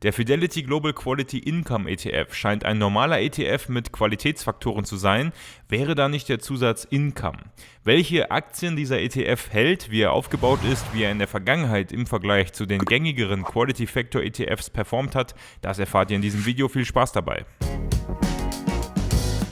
Der Fidelity Global Quality Income ETF scheint ein normaler ETF mit Qualitätsfaktoren zu sein, wäre da nicht der Zusatz Income. Welche Aktien dieser ETF hält, wie er aufgebaut ist, wie er in der Vergangenheit im Vergleich zu den gängigeren Quality Factor ETFs performt hat, das erfahrt ihr in diesem Video. Viel Spaß dabei!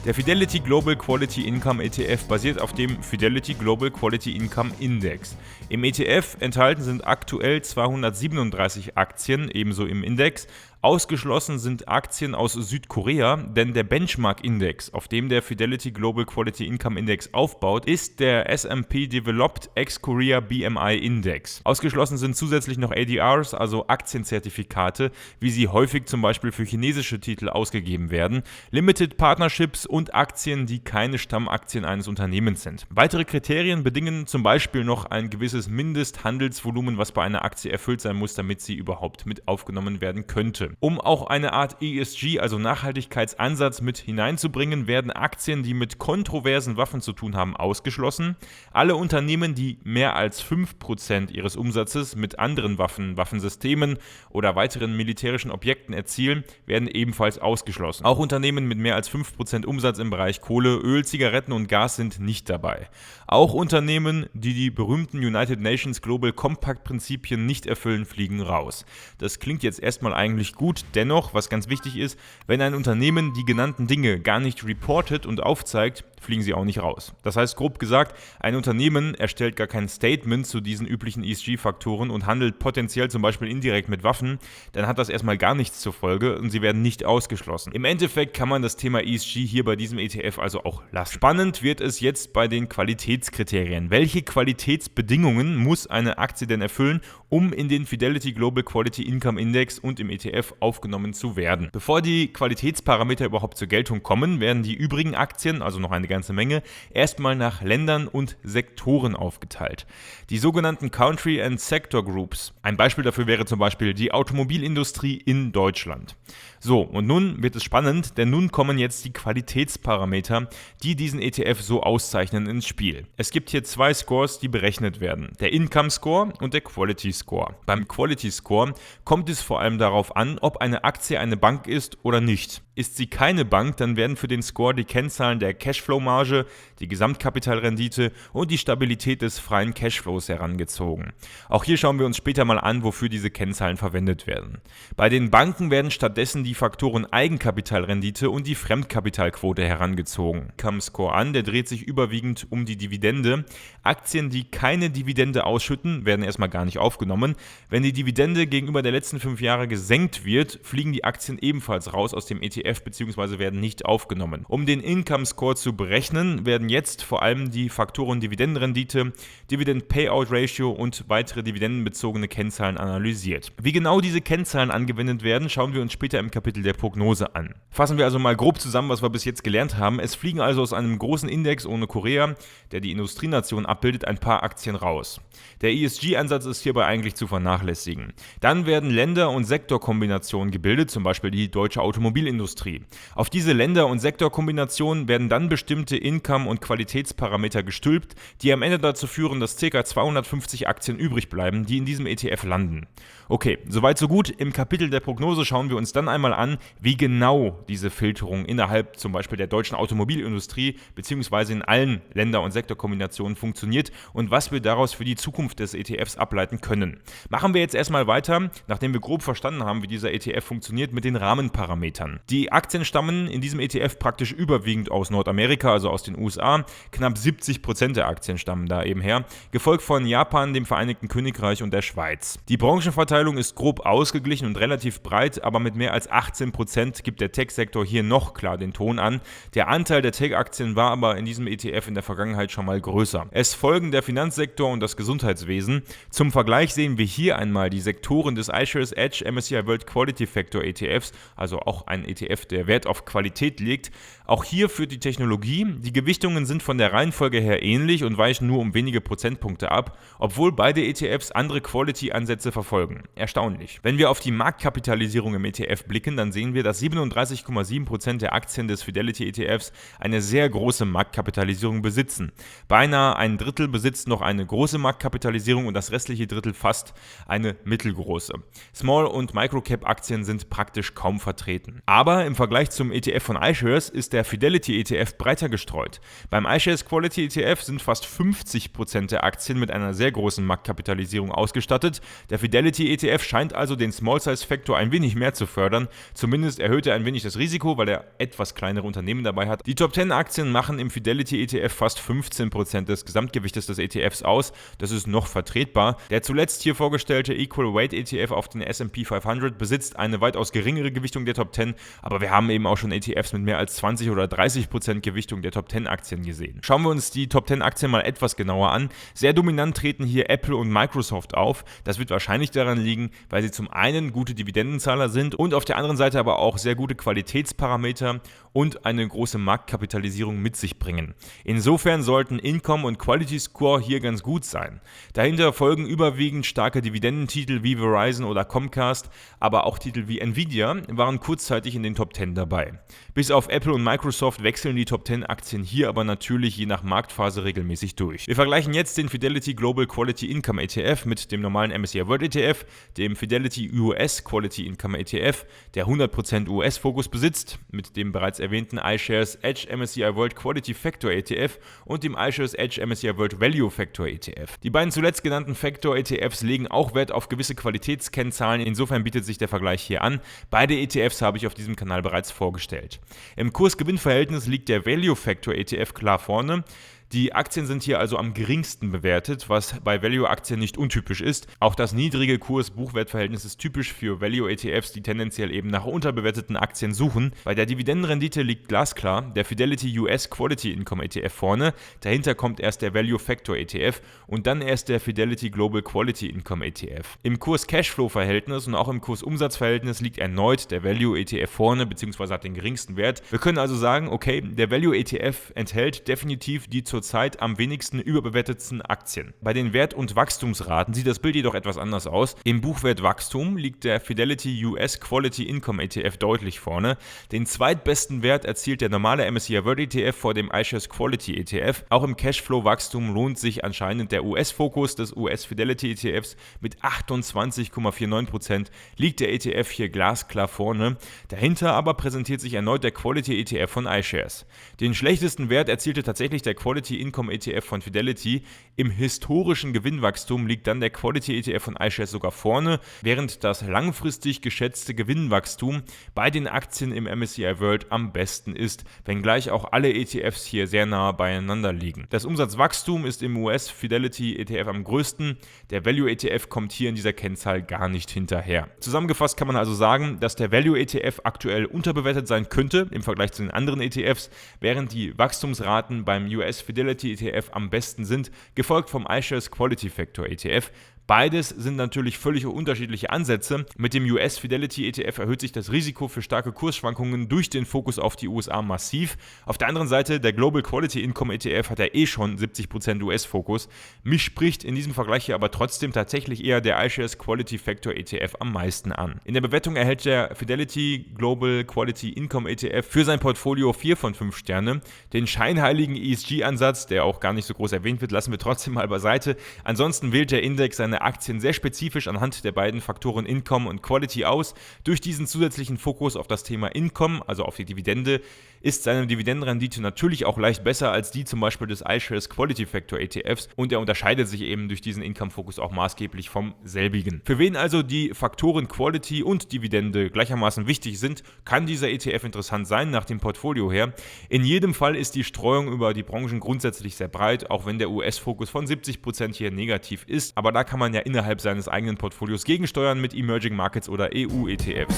Der Fidelity Global Quality Income ETF basiert auf dem Fidelity Global Quality Income Index. Im ETF enthalten sind aktuell 237 Aktien, ebenso im Index. Ausgeschlossen sind Aktien aus Südkorea, denn der Benchmark-Index, auf dem der Fidelity Global Quality Income Index aufbaut, ist der S&P Developed Ex-Korea BMI Index. Ausgeschlossen sind zusätzlich noch ADRs, also Aktienzertifikate, wie sie häufig zum Beispiel für chinesische Titel ausgegeben werden, Limited Partnerships und Aktien, die keine Stammaktien eines Unternehmens sind. Weitere Kriterien bedingen zum Beispiel noch ein gewisses Mindesthandelsvolumen, was bei einer Aktie erfüllt sein muss, damit sie überhaupt mit aufgenommen werden könnte. Um auch eine Art ESG, also Nachhaltigkeitsansatz, mit hineinzubringen, werden Aktien, die mit kontroversen Waffen zu tun haben, ausgeschlossen. Alle Unternehmen, die mehr als 5% ihres Umsatzes mit anderen Waffensystemen oder weiteren militärischen Objekten erzielen, werden ebenfalls ausgeschlossen. Auch Unternehmen mit mehr als 5% Umsatz im Bereich Kohle, Öl, Zigaretten und Gas sind nicht dabei. Auch Unternehmen, die die berühmten United Nations Global Compact Prinzipien nicht erfüllen, fliegen raus. Das klingt jetzt erstmal eigentlich gut, dennoch, was ganz wichtig ist, wenn ein Unternehmen die genannten Dinge gar nicht reportet und aufzeigt, fliegen sie auch nicht raus. Das heißt, grob gesagt, ein Unternehmen erstellt gar kein Statement zu diesen üblichen ESG-Faktoren und handelt potenziell zum Beispiel indirekt mit Waffen, dann hat das erstmal gar nichts zur Folge und sie werden nicht ausgeschlossen. Im Endeffekt kann man das Thema ESG hier bei diesem ETF also auch lassen. Spannend wird es jetzt bei den Qualitätskriterien. Welche Qualitätsbedingungen muss eine Aktie denn erfüllen, um in den Fidelity Global Quality Income Index und im ETF aufgenommen zu werden? Bevor die Qualitätsparameter überhaupt zur Geltung kommen, werden die übrigen Aktien, also noch eine ganze Menge, erstmal nach Ländern und Sektoren aufgeteilt. Die sogenannten Country and Sector Groups. Ein Beispiel dafür wäre zum Beispiel die Automobilindustrie in Deutschland. So, und nun wird es spannend, denn nun kommen jetzt die Qualitätsparameter, die diesen ETF so auszeichnen, ins Spiel. Es gibt hier zwei Scores, die berechnet werden. Der Income Score und der Quality Score. Beim Quality Score kommt es vor allem darauf an, ob eine Aktie eine Bank ist oder nicht. Ist sie keine Bank, dann werden für den Score die Kennzahlen der Cashflow-Marge, die Gesamtkapitalrendite und die Stabilität des freien Cashflows herangezogen. Auch hier schauen wir uns später mal an, wofür diese Kennzahlen verwendet werden. Bei den Banken werden stattdessen die Faktoren Eigenkapitalrendite und die Fremdkapitalquote herangezogen. Income Score an, der dreht sich überwiegend um die Dividende. Aktien, die keine Dividende ausschütten, werden erstmal gar nicht aufgenommen. Wenn die Dividende gegenüber der letzten 5 Jahre gesenkt wird, fliegen die Aktien ebenfalls raus aus dem ETF bzw. werden nicht aufgenommen. Um den Income Score zu berechnen, werden jetzt vor allem die Faktoren Dividendenrendite, Dividend Payout Ratio und weitere dividendenbezogene Kennzahlen analysiert. Wie genau diese Kennzahlen angewendet werden, schauen wir uns später im Kapitel der Prognose an. Fassen wir also mal grob zusammen, was wir bis jetzt gelernt haben. Es fliegen also aus einem großen Index ohne Korea, der die Industrienation abbildet, ein paar Aktien raus. Der ESG-Ansatz ist hierbei eigentlich zu vernachlässigen. Dann werden Länder- und Sektorkombinationen gebildet, zum Beispiel die deutsche Automobilindustrie. Auf diese Länder- und Sektorkombinationen werden dann bestimmte Income- und Qualitätsparameter gestülpt, die am Ende dazu führen, dass ca. 250 Aktien übrig bleiben, die in diesem ETF landen. Okay, soweit so gut. Im Kapitel der Prognose schauen wir uns dann einmal an, wie genau diese Filterung innerhalb zum Beispiel der deutschen Automobilindustrie bzw. in allen Länder- und Sektorkombinationen funktioniert und was wir daraus für die Zukunft des ETFs ableiten können. Machen wir jetzt erstmal weiter, nachdem wir grob verstanden haben, wie dieser ETF funktioniert, mit den Rahmenparametern. Die Aktien stammen in diesem ETF praktisch überwiegend aus Nordamerika, also aus den USA. Knapp 70% der Aktien stammen da eben her, gefolgt von Japan, dem Vereinigten Königreich und der Schweiz. Die Branchenverteilung ist grob ausgeglichen und relativ breit, aber mit mehr als 18% gibt der Tech-Sektor hier noch klar den Ton an. Der Anteil der Tech-Aktien war aber in diesem ETF in der Vergangenheit schon mal größer. Es folgen der Finanzsektor und das Gesundheitswesen. Zum Vergleich sehen wir hier einmal die Sektoren des iShares Edge MSCI World Quality Factor ETFs, also auch ein ETF, der Wert auf Qualität legt. Auch hier führt die Technologie Fidelity. Die Gewichtungen sind von der Reihenfolge her ähnlich und weichen nur um wenige Prozentpunkte ab, obwohl beide ETFs andere Quality-Ansätze verfolgen. Erstaunlich. Wenn wir auf die Marktkapitalisierung im ETF blicken, dann sehen wir, dass 37,7% der Aktien des Fidelity ETFs eine sehr große Marktkapitalisierung besitzen. Beinahe ein Drittel besitzt noch eine große Marktkapitalisierung und das restliche Drittel fast eine mittelgroße. Small- und Microcap-Aktien sind praktisch kaum vertreten. Aber im Vergleich zum ETF von iShares ist der Fidelity ETF breiter gestreut. Beim iShares Quality ETF sind fast 50% der Aktien mit einer sehr großen Marktkapitalisierung ausgestattet. Der Fidelity ETF scheint also den Small-Size-Faktor ein wenig mehr zu fördern. Zumindest erhöht er ein wenig das Risiko, weil er etwas kleinere Unternehmen dabei hat. Die Top 10 Aktien machen im Fidelity ETF fast 15% des Gesamtgewichtes des ETFs aus. Das ist noch vertretbar. Der zuletzt hier vorgestellte Equal Weight ETF auf den S&P 500 besitzt eine weitaus geringere Gewichtung der Top 10, aber wir haben eben auch schon ETFs mit mehr als 20 oder 30% Gewichtung der Top 10 Aktien gesehen. Schauen wir uns die Top 10 Aktien mal etwas genauer an. Sehr dominant treten hier Apple und Microsoft auf. Das wird wahrscheinlich daran liegen, weil sie zum einen gute Dividendenzahler sind und auf der anderen Seite aber auch sehr gute Qualitätsparameter und eine große Marktkapitalisierung mit sich bringen. Insofern sollten Income und Quality Score hier ganz gut sein. Dahinter folgen überwiegend starke Dividendentitel wie Verizon oder Comcast, aber auch Titel wie Nvidia waren kurzzeitig in den Top 10 dabei. Bis auf Apple und Microsoft wechseln die Top 10 Aktien hier aber natürlich je nach Marktphase regelmäßig durch. Wir vergleichen jetzt den Fidelity Global Quality Income ETF mit dem normalen MSCI World ETF, dem Fidelity US Quality Income ETF, der 100% US-Fokus besitzt, mit dem bereits erwähnten iShares Edge MSCI World Quality Factor ETF und dem iShares Edge MSCI World Value Factor ETF. Die beiden zuletzt genannten Factor ETFs legen auch Wert auf gewisse Qualitätskennzahlen, insofern bietet sich der Vergleich hier an. Beide ETFs habe ich auf diesem Kanal bereits vorgestellt. Im Kurs-Gewinn-Verhältnis liegt der Value Factor ETF klar vorne. Die Aktien sind hier also am geringsten bewertet, was bei Value-Aktien nicht untypisch ist. Auch das niedrige Kurs-Buchwert-Verhältnis ist typisch für Value-ETFs, die tendenziell eben nach unterbewerteten Aktien suchen. Bei der Dividendenrendite liegt glasklar der Fidelity US Quality Income ETF vorne. Dahinter kommt erst der Value Factor ETF und dann erst der Fidelity Global Quality Income ETF. Im Kurs-Cashflow-Verhältnis und auch im Kurs-Umsatz-Verhältnis liegt erneut der Value ETF vorne, beziehungsweise hat den geringsten Wert. Wir können also sagen, okay, der Value ETF enthält definitiv die zurzeit am wenigsten überbewertetsten Aktien. Bei den Wert- und Wachstumsraten sieht das Bild jedoch etwas anders aus. Im Buchwertwachstum liegt der Fidelity US Quality Income ETF deutlich vorne. Den zweitbesten Wert erzielt der normale MSCI World ETF vor dem iShares Quality ETF. Auch im Cashflow-Wachstum lohnt sich anscheinend der US-Fokus des US Fidelity ETFs mit 28,49%. Liegt der ETF hier glasklar vorne. Dahinter aber präsentiert sich erneut der Quality ETF von iShares. Den schlechtesten Wert erzielte tatsächlich der Quality Income ETF von Fidelity. Im historischen Gewinnwachstum liegt dann der Quality ETF von iShares sogar vorne, während das langfristig geschätzte Gewinnwachstum bei den Aktien im MSCI World am besten ist, wenngleich auch alle ETFs hier sehr nah beieinander liegen. Das Umsatzwachstum ist im US Fidelity ETF am größten, der Value ETF kommt hier in dieser Kennzahl gar nicht hinterher. Zusammengefasst kann man also sagen, dass der Value ETF aktuell unterbewertet sein könnte im Vergleich zu den anderen ETFs, während die Wachstumsraten beim US Fidelity ETF am besten sind, gefolgt vom iShares Quality Factor ETF. Beides sind natürlich völlig unterschiedliche Ansätze. Mit dem US Fidelity ETF erhöht sich das Risiko für starke Kursschwankungen durch den Fokus auf die USA massiv. Auf der anderen Seite, der Global Quality Income ETF hat ja schon 70% US-Fokus. Mich spricht in diesem Vergleich hier aber trotzdem tatsächlich eher der iShares Quality Factor ETF am meisten an. In der Bewertung erhält der Fidelity Global Quality Income ETF für sein Portfolio 4 von 5 Sterne. Den scheinheiligen ESG-Ansatz, der auch gar nicht so groß erwähnt wird, lassen wir trotzdem mal beiseite. Ansonsten wählt der Index seine Aktien sehr spezifisch anhand der beiden Faktoren Income und Quality aus. Durch diesen zusätzlichen Fokus auf das Thema Income, also auf die Dividende, ist seine Dividendenrendite natürlich auch leicht besser als die zum Beispiel des iShares Quality Factor ETFs und er unterscheidet sich eben durch diesen Income-Fokus auch maßgeblich vom selbigen. Für wen also die Faktoren Quality und Dividende gleichermaßen wichtig sind, kann dieser ETF interessant sein nach dem Portfolio her. In jedem Fall ist die Streuung über die Branchen grundsätzlich sehr breit, auch wenn der US-Fokus von 70% hier negativ ist, aber da kann man ja innerhalb seines eigenen Portfolios gegensteuern mit Emerging Markets oder EU-ETFs.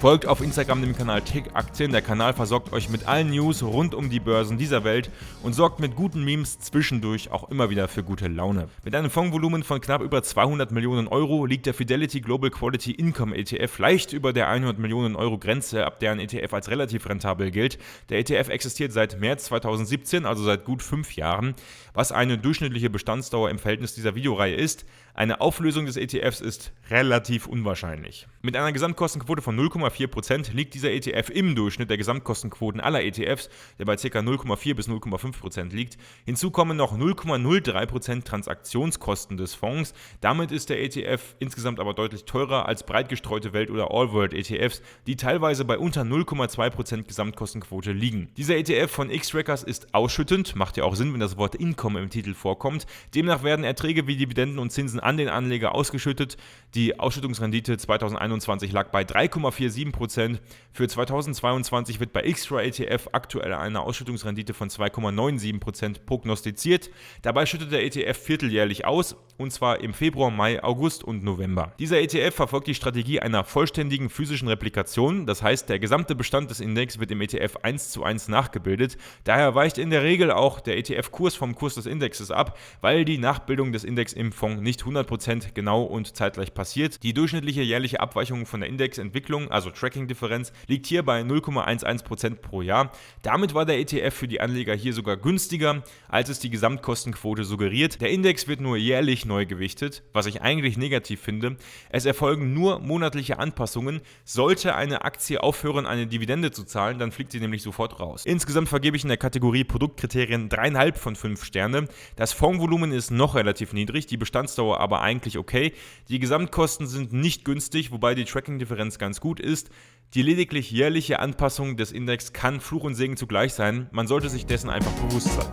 Folgt auf Instagram dem Kanal TechAktien. Der Kanal versorgt euch mit allen News rund um die Börsen dieser Welt und sorgt mit guten Memes zwischendurch auch immer wieder für gute Laune. Mit einem Fondsvolumen von knapp über 200 Millionen Euro liegt der Fidelity Global Quality Income ETF leicht über der 100 Millionen Euro Grenze, ab der ein ETF als relativ rentabel gilt. Der ETF existiert seit März 2017, also seit gut 5 Jahren. Was eine durchschnittliche Bestandsdauer im Verhältnis dieser Videoreihe ist, eine Auflösung des ETFs ist relativ unwahrscheinlich. Mit einer Gesamtkostenquote von 0,4% liegt dieser ETF im Durchschnitt der Gesamtkostenquoten aller ETFs, der bei ca. 0,4 bis 0,5% liegt. Hinzu kommen noch 0,03% Transaktionskosten des Fonds. Damit ist der ETF insgesamt aber deutlich teurer als breit gestreute Welt- oder All-World-ETFs, die teilweise bei unter 0,2% Gesamtkostenquote liegen. Dieser ETF von Xtrackers ist ausschüttend, macht ja auch Sinn, wenn das Wort Income im Titel vorkommt. Demnach werden Erträge wie Dividenden und Zinsen an den Anleger ausgeschüttet. Die Ausschüttungsrendite 2021 lag bei 3,47%. Für 2022 wird bei Xtra ETF aktuell eine Ausschüttungsrendite von 2,97% prognostiziert. Dabei schüttet der ETF vierteljährlich aus, und zwar im Februar, Mai, August und November. Dieser ETF verfolgt die Strategie einer vollständigen physischen Replikation. Das heißt, der gesamte Bestand des Index wird im ETF 1:1 nachgebildet. Daher weicht in der Regel auch der ETF-Kurs vom Kurs des Indexes ab, weil die Nachbildung des Index im Fonds nicht 100% genau und zeitgleich passiert. Die durchschnittliche jährliche Abweichung von der Indexentwicklung, also Tracking-Differenz, liegt hier bei 0,11% pro Jahr. Damit war der ETF für die Anleger hier sogar günstiger, als es die Gesamtkostenquote suggeriert. Der Index wird nur jährlich neu gewichtet, was ich eigentlich negativ finde. Es erfolgen nur monatliche Anpassungen. Sollte eine Aktie aufhören, eine Dividende zu zahlen, dann fliegt sie nämlich sofort raus. Insgesamt vergebe ich in der Kategorie Produktkriterien 3,5 von 5 Sterne. Das Fondsvolumen ist noch relativ niedrig, die Bestandsdauer aber eigentlich okay. Die Gesamtkosten sind nicht günstig, wobei die Tracking-Differenz ganz gut ist. Die lediglich jährliche Anpassung des Index kann Fluch und Segen zugleich sein. Man sollte sich dessen einfach bewusst sein.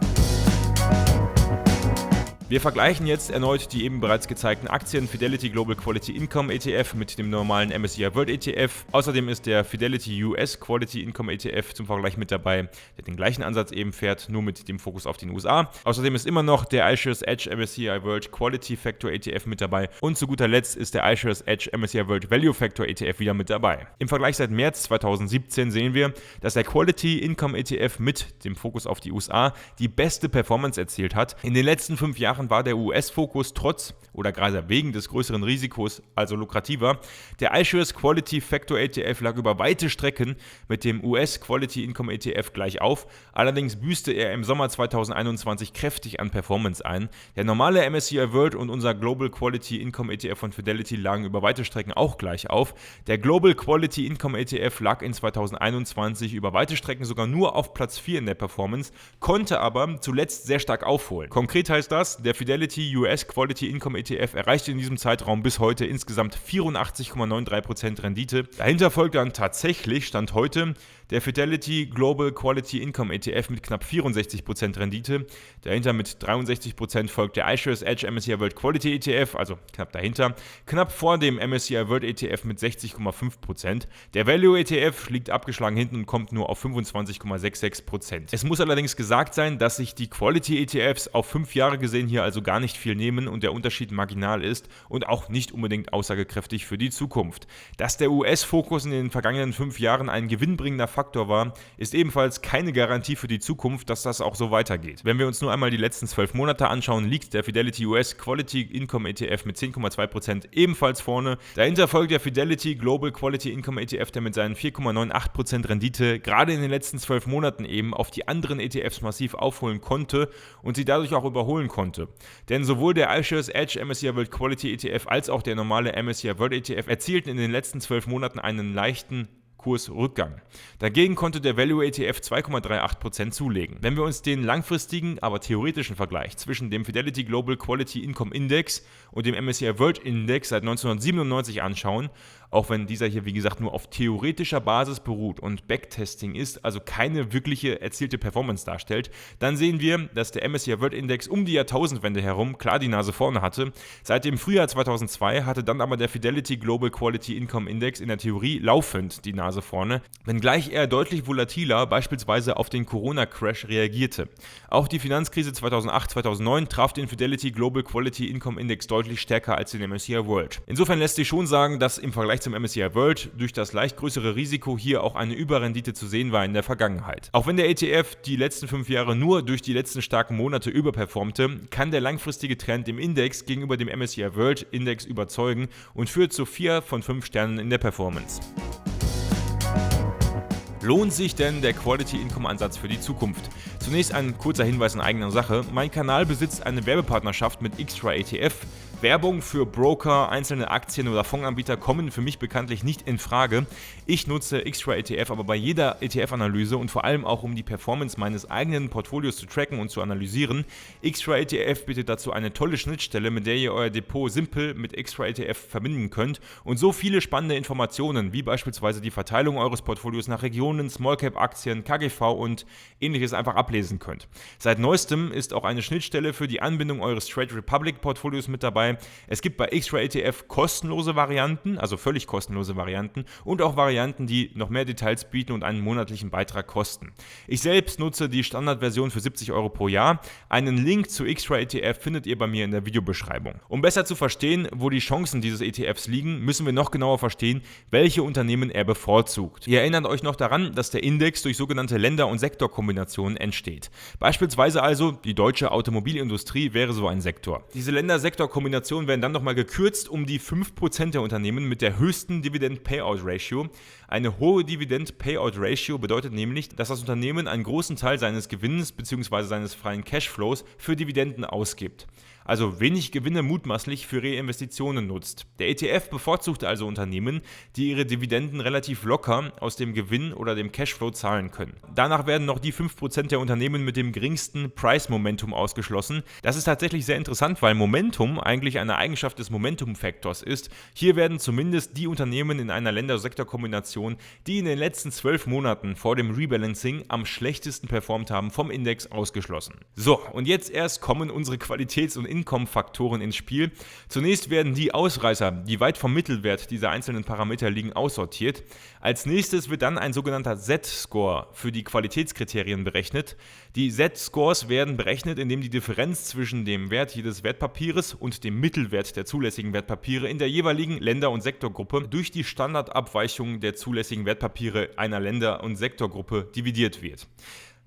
Wir vergleichen jetzt erneut die eben bereits gezeigten Aktien Fidelity Global Quality Income ETF mit dem normalen MSCI World ETF. Außerdem ist der Fidelity US Quality Income ETF zum Vergleich mit dabei, der den gleichen Ansatz eben fährt, nur mit dem Fokus auf den USA. Außerdem ist immer noch der iShares Edge MSCI World Quality Factor ETF mit dabei und zu guter Letzt ist der iShares Edge MSCI World Value Factor ETF wieder mit dabei. Im Vergleich seit März 2017 sehen wir, dass der Quality Income ETF mit dem Fokus auf die USA die beste Performance erzielt hat. In den letzten 5 Jahren war der US-Fokus trotz oder gerade wegen des größeren Risikos also lukrativer. Der iShares Quality Factor ETF lag über weite Strecken mit dem US Quality Income ETF gleich auf. Allerdings büßte er im Sommer 2021 kräftig an Performance ein. Der normale MSCI World und unser Global Quality Income ETF von Fidelity lagen über weite Strecken auch gleich auf. Der Global Quality Income ETF lag in 2021 über weite Strecken sogar nur auf Platz 4 in der Performance, konnte aber zuletzt sehr stark aufholen. Konkret heißt das, der Fidelity US Quality Income ETF erreichte in diesem Zeitraum bis heute insgesamt 84,93% Rendite. Dahinter folgt dann tatsächlich, Stand heute, der Fidelity Global Quality Income ETF mit knapp 64% Rendite. Dahinter mit 63% folgt der iShares Edge MSCI World Quality ETF, also knapp dahinter. Knapp vor dem MSCI World ETF mit 60,5%. Der Value ETF liegt abgeschlagen hinten und kommt nur auf 25,66%. Es muss allerdings gesagt sein, dass sich die Quality ETFs auf 5 Jahre gesehen hier also gar nicht viel nehmen und der Unterschied marginal ist und auch nicht unbedingt aussagekräftig für die Zukunft. Dass der US-Fokus in den vergangenen 5 Jahren ein gewinnbringender Faktor war, ist ebenfalls keine Garantie für die Zukunft, dass das auch so weitergeht. Wenn wir uns nur einmal die letzten 12 Monate anschauen, liegt der Fidelity US Quality Income ETF mit 10,2% ebenfalls vorne. Dahinter folgt der Fidelity Global Quality Income ETF, der mit seinen 4,98% Rendite gerade in den letzten 12 Monaten eben auf die anderen ETFs massiv aufholen konnte und sie dadurch auch überholen konnte. Denn sowohl der iShares Edge MSCI World Quality ETF als auch der normale MSCI World ETF erzielten in den letzten 12 Monaten einen leichten Kursrückgang. Dagegen konnte der Value ETF 2,38% zulegen. Wenn wir uns den langfristigen, aber theoretischen Vergleich zwischen dem Fidelity Global Quality Income Index und dem MSCI World Index seit 1997 anschauen, auch wenn dieser hier wie gesagt nur auf theoretischer Basis beruht und Backtesting ist, also keine wirkliche erzielte Performance darstellt, dann sehen wir, dass der MSCI World Index um die Jahrtausendwende herum klar die Nase vorne hatte. Seit dem Frühjahr 2002 hatte dann aber der Fidelity Global Quality Income Index in der Theorie laufend die Nase Nase vorne, wenngleich er deutlich volatiler beispielsweise auf den Corona-Crash reagierte. Auch die Finanzkrise 2008-2009 traf den Fidelity Global Quality Income Index deutlich stärker als den MSCI World. Insofern lässt sich schon sagen, dass im Vergleich zum MSCI World durch das leicht größere Risiko hier auch eine Überrendite zu sehen war in der Vergangenheit. Auch wenn der ETF die letzten 5 Jahre nur durch die letzten starken Monate überperformte, kann der langfristige Trend im Index gegenüber dem MSCI World Index überzeugen und führt zu 4 von 5 Sternen in der Performance. Lohnt sich denn der Quality-Income-Ansatz für die Zukunft? Zunächst ein kurzer Hinweis in eigener Sache. Mein Kanal besitzt eine Werbepartnerschaft mit Xtra ETF. Werbung für Broker, einzelne Aktien oder Fondsanbieter kommen für mich bekanntlich nicht in Frage. Ich nutze Xtra ETF aber bei jeder ETF-Analyse und vor allem auch, um die Performance meines eigenen Portfolios zu tracken und zu analysieren. Xtra ETF bietet dazu eine tolle Schnittstelle, mit der ihr euer Depot simpel mit Xtra ETF verbinden könnt und so viele spannende Informationen, wie beispielsweise die Verteilung eures Portfolios nach Regionen, Small-Cap-Aktien, KGV und ähnliches einfach ablesen könnt. Seit neuestem ist auch eine Schnittstelle für die Anbindung eures Trade Republic Portfolios mit dabei. Es gibt bei Xtra ETF kostenlose Varianten, also völlig kostenlose Varianten und auch Varianten, die noch mehr Details bieten und einen monatlichen Beitrag kosten. Ich selbst nutze die Standardversion für 70 Euro pro Jahr. Einen Link zu Xtra ETF findet ihr bei mir in der Videobeschreibung. Um besser zu verstehen, wo die Chancen dieses ETFs liegen, müssen wir noch genauer verstehen, welche Unternehmen er bevorzugt. Ihr erinnert euch noch daran, dass der Index durch sogenannte Länder- und Sektorkombinationen entsteht. Beispielsweise also die deutsche Automobilindustrie wäre so ein Sektor. Diese Länder-Sektor-Kombinationen werden dann nochmal gekürzt um die 5% der Unternehmen mit der höchsten Dividend-Payout-Ratio. Eine hohe Dividend-Payout-Ratio bedeutet nämlich, dass das Unternehmen einen großen Teil seines Gewinns bzw. seines freien Cashflows für Dividenden ausgibt. Also wenig Gewinne mutmaßlich für Reinvestitionen nutzt. Der ETF bevorzugt also Unternehmen, die ihre Dividenden relativ locker aus dem Gewinn oder dem Cashflow zahlen können. Danach werden noch die 5% der Unternehmen mit dem geringsten Price-Momentum ausgeschlossen. Das ist tatsächlich sehr interessant, weil Momentum eigentlich eine Eigenschaft des Momentum-Faktors ist. Hier werden zumindest die Unternehmen in einer Länder-Sektor-Kombination, die in den letzten 12 Monaten vor dem Rebalancing am schlechtesten performt haben, vom Index ausgeschlossen. So, und jetzt erst kommen unsere Qualitäts- und Income-Faktoren ins Spiel. Zunächst werden die Ausreißer, die weit vom Mittelwert dieser einzelnen Parameter liegen, aussortiert. Als nächstes wird dann ein sogenannter Z-Score für die Qualitätskriterien berechnet. Die Z-Scores werden berechnet, indem die Differenz zwischen dem Wert jedes Wertpapieres und dem Mittelwert der zulässigen Wertpapiere in der jeweiligen Länder- und Sektorgruppe durch die Standardabweichung der zulässigen Wertpapiere einer Länder- und Sektorgruppe dividiert wird.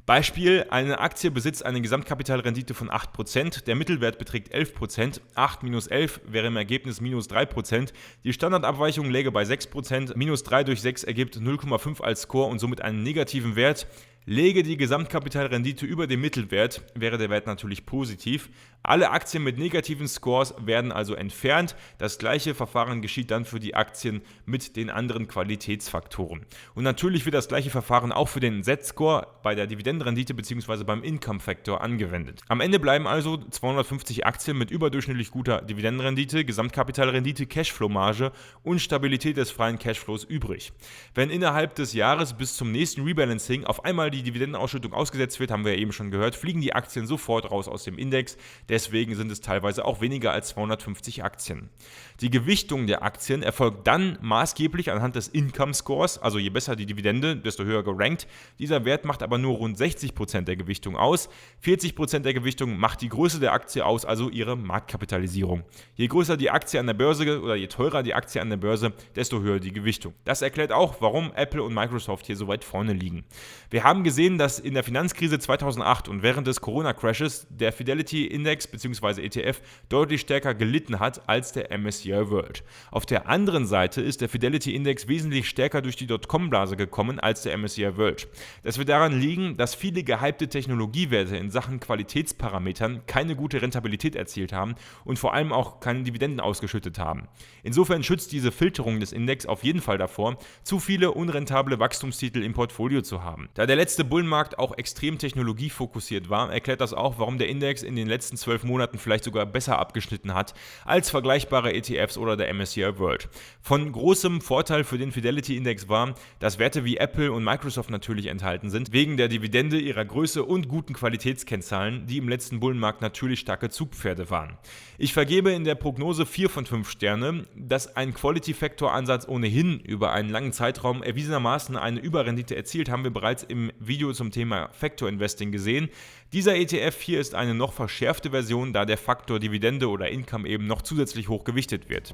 Beispiel, eine Aktie besitzt eine Gesamtkapitalrendite von 8%, der Mittelwert beträgt 11%, 8 minus 11 wäre im Ergebnis minus 3%, die Standardabweichung läge bei 6%, minus 3 durch 6 ergibt 0,5 als Score und somit einen negativen Wert. Läge die Gesamtkapitalrendite über dem Mittelwert, wäre der Wert natürlich positiv. Alle Aktien mit negativen Scores werden also entfernt. Das gleiche Verfahren geschieht dann für die Aktien mit den anderen Qualitätsfaktoren. Und natürlich wird das gleiche Verfahren auch für den Z-Score bei der Dividendenrendite bzw. beim Income-Faktor angewendet. Am Ende bleiben also 250 Aktien mit überdurchschnittlich guter Dividendenrendite, Gesamtkapitalrendite, Cashflow-Marge und Stabilität des freien Cashflows übrig. Wenn innerhalb des Jahres bis zum nächsten Rebalancing auf einmal die Dividendenausschüttung ausgesetzt wird, haben wir ja eben schon gehört, fliegen die Aktien sofort raus aus dem Index. Deswegen sind es teilweise auch weniger als 250 Aktien. Die Gewichtung der Aktien erfolgt dann maßgeblich anhand des Income Scores, also je besser die Dividende, desto höher gerankt. Dieser Wert macht aber nur rund 60% der Gewichtung aus. 40% der Gewichtung macht die Größe der Aktie aus, also ihre Marktkapitalisierung. Je größer die Aktie an der Börse oder je teurer die Aktie an der Börse, desto höher die Gewichtung. Das erklärt auch, warum Apple und Microsoft hier so weit vorne liegen. Wir haben gesehen, dass in der Finanzkrise 2008 und während des Corona-Crashes der Fidelity Index bzw. ETF deutlich stärker gelitten hat als der MSCI World. Auf der anderen Seite ist der Fidelity Index wesentlich stärker durch die Dotcom-Blase gekommen als der MSCI World. Das wird daran liegen, dass viele gehypte Technologiewerte in Sachen Qualitätsparametern keine gute Rentabilität erzielt haben und vor allem auch keine Dividenden ausgeschüttet haben. Insofern schützt diese Filterung des Index auf jeden Fall davor, zu viele unrentable Wachstumstitel im Portfolio zu haben. Da der letzte Bullenmarkt auch extrem technologiefokussiert war, erklärt das auch, warum der Index in den letzten 12 Monaten vielleicht sogar besser abgeschnitten hat als vergleichbare ETFs oder der MSCI World. Von großem Vorteil für den Fidelity Index war, dass Werte wie Apple und Microsoft natürlich enthalten sind, wegen der Dividende, ihrer Größe und guten Qualitätskennzahlen, die im letzten Bullenmarkt natürlich starke Zugpferde waren. Ich vergebe in der Prognose 4 von 5 Sterne, dass ein Quality-Factor-Ansatz ohnehin über einen langen Zeitraum erwiesenermaßen eine Überrendite erzielt, haben wir bereits im Video zum Thema Factor Investing gesehen. Dieser ETF hier ist eine noch verschärfte Version, da der Faktor Dividende oder Income eben noch zusätzlich hoch gewichtet wird.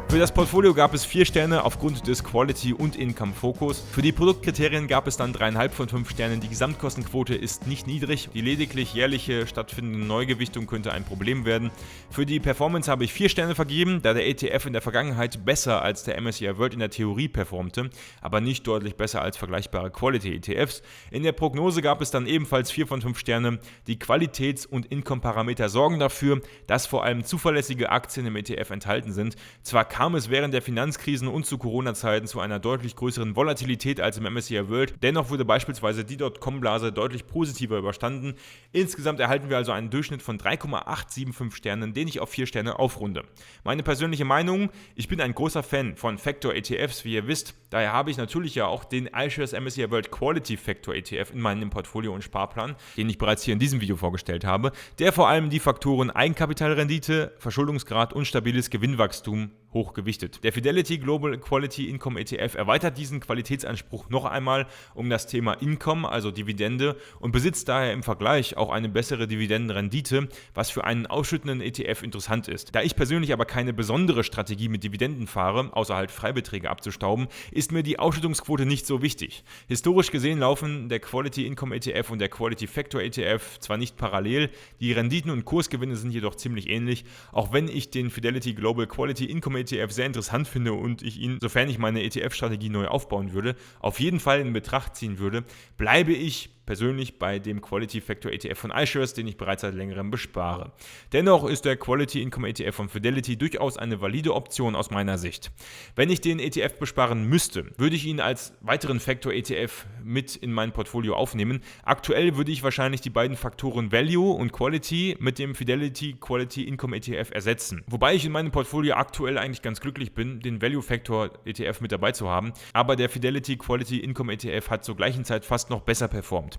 Für das Portfolio gab es 4 Sterne aufgrund des Quality- und Income-Fokus. Für die Produktkriterien gab es dann 3,5 von 5 Sternen. Die Gesamtkostenquote ist nicht niedrig. Die lediglich jährliche stattfindende Neugewichtung könnte ein Problem werden. Für die Performance habe ich 4 Sterne vergeben, da der ETF in der Vergangenheit besser als der MSCI World in der Theorie performte, aber nicht deutlich besser als vergleichbare Quality-ETFs. In der Prognose gab es dann ebenfalls 4 von 5 Sterne. Die Qualitäts- und Income-Parameter sorgen dafür, dass vor allem zuverlässige Aktien im ETF enthalten sind. Zwar kam es während der Finanzkrisen und zu Corona-Zeiten zu einer deutlich größeren Volatilität als im MSCI World. Dennoch wurde beispielsweise die Dotcom-Blase deutlich positiver überstanden. Insgesamt erhalten wir also einen Durchschnitt von 3,875 Sternen, den ich auf 4 Sterne aufrunde. Meine persönliche Meinung: Ich bin ein großer Fan von Factor-ETFs, wie ihr wisst. Daher habe ich natürlich ja auch den iShares MSCI World Quality Factor ETF in meinem Portfolio und Sparplan, den ich bereits hier in diesem Video vorgestellt habe, der vor allem die Faktoren Eigenkapitalrendite, Verschuldungsgrad und stabiles Gewinnwachstum hochgewichtet. Der Fidelity Global Quality Income ETF erweitert diesen Qualitätsanspruch noch einmal um das Thema Income, also Dividende, und besitzt daher im Vergleich auch eine bessere Dividendenrendite, was für einen ausschüttenden ETF interessant ist. Da ich persönlich aber keine besondere Strategie mit Dividenden fahre, außer halt Freibeträge abzustauben, ist mir die Ausschüttungsquote nicht so wichtig. Historisch gesehen laufen der Quality Income ETF und der Quality Factor ETF zwar nicht parallel, die Renditen und Kursgewinne sind jedoch ziemlich ähnlich, auch wenn ich den Fidelity Global Quality Income ETF sehr interessant finde und ich ihn, sofern ich meine ETF-Strategie neu aufbauen würde, auf jeden Fall in Betracht ziehen würde, bleibe ich persönlich bei dem Quality Factor ETF von iShares, den ich bereits seit längerem bespare. Dennoch ist der Quality Income ETF von Fidelity durchaus eine valide Option aus meiner Sicht. Wenn ich den ETF besparen müsste, würde ich ihn als weiteren Factor ETF mit in mein Portfolio aufnehmen. Aktuell würde ich wahrscheinlich die beiden Faktoren Value und Quality mit dem Fidelity Quality Income ETF ersetzen. Wobei ich in meinem Portfolio aktuell eigentlich ganz glücklich bin, den Value Factor ETF mit dabei zu haben, aber der Fidelity Quality Income ETF hat zur gleichen Zeit fast noch besser performt.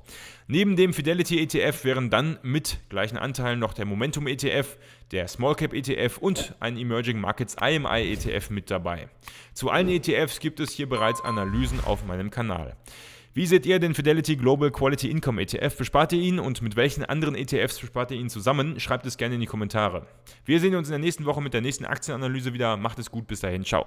Neben dem Fidelity ETF wären dann mit gleichen Anteilen noch der Momentum ETF, der Small Cap ETF und ein Emerging Markets IMI ETF mit dabei. Zu allen ETFs gibt es hier bereits Analysen auf meinem Kanal. Wie seht ihr den Fidelity Global Quality Income ETF? Bespart ihr ihn und mit welchen anderen ETFs bespart ihr ihn zusammen? Schreibt es gerne in die Kommentare. Wir sehen uns in der nächsten Woche mit der nächsten Aktienanalyse wieder. Macht es gut, bis dahin, ciao.